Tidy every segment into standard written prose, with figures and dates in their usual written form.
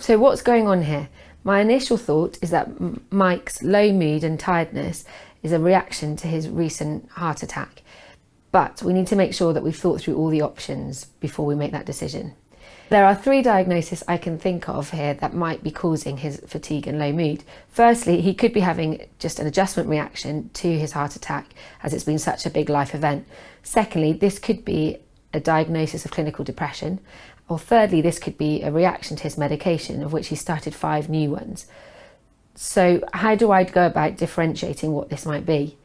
So what's going on here? My initial thought is that Mike's low mood and tiredness is a reaction to his recent heart attack. But we need to make sure that we've thought through all the options before we make that decision. There are 3 diagnoses I can think of here that might be causing his fatigue and low mood. Firstly, he could be having just an adjustment reaction to his heart attack, as it's been such a big life event. Secondly, this could be a diagnosis of clinical depression. Or thirdly, this could be a reaction to his medication, of which he started 5 new ones. So how do I go about differentiating what this might be?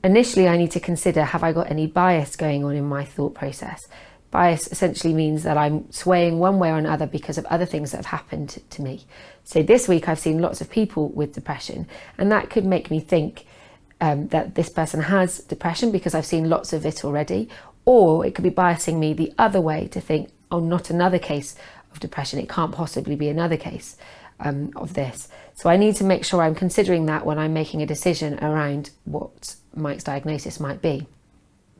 Initially, I need to consider, have I got any bias going on in my thought process? Bias essentially means that I'm swaying one way or another because of other things that have happened to me. So this week I've seen lots of people with depression, and that could make me think that this person has depression because I've seen lots of it already, or it could be biasing me the other way to think, oh, not another case of depression. It can't possibly be another case of this. So I need to make sure I'm considering that when I'm making a decision around what Mike's diagnosis might be.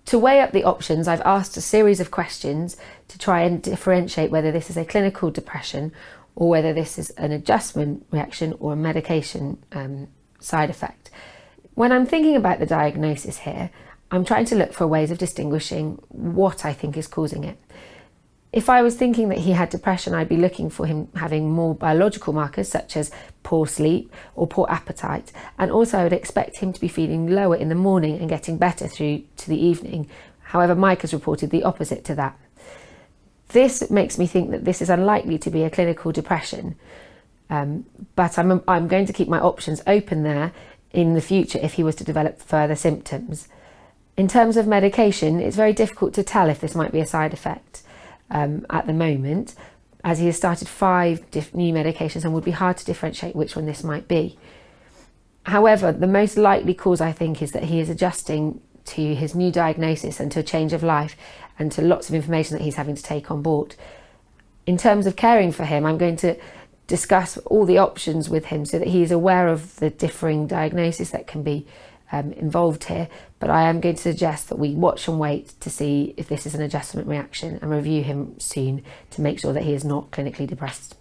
To weigh up the options, I've asked a series of questions to try and differentiate whether this is a clinical depression or whether this is an adjustment reaction or a medication side effect. When I'm thinking about the diagnosis here, I'm trying to look for ways of distinguishing what I think is causing it. If I was thinking that he had depression, I'd be looking for him having more biological markers such as poor sleep or poor appetite. And also I would expect him to be feeling lower in the morning and getting better through to the evening. However, Mike has reported the opposite to that. This makes me think that this is unlikely to be a clinical depression, but I'm going to keep my options open there in the future if he was to develop further symptoms. In terms of medication, it's very difficult to tell if this might be a side effect. At the moment, as he has started 5 new medications and would be hard to differentiate which one this might be. However, the most likely cause I think is that he is adjusting to his new diagnosis and to a change of life and to lots of information that he's having to take on board. In terms of caring for him, I'm going to discuss all the options with him so that he is aware of the differing diagnoses that can be involved here, but I am going to suggest that we watch and wait to see if this is an adjustment reaction and review him soon to make sure that he is not clinically depressed.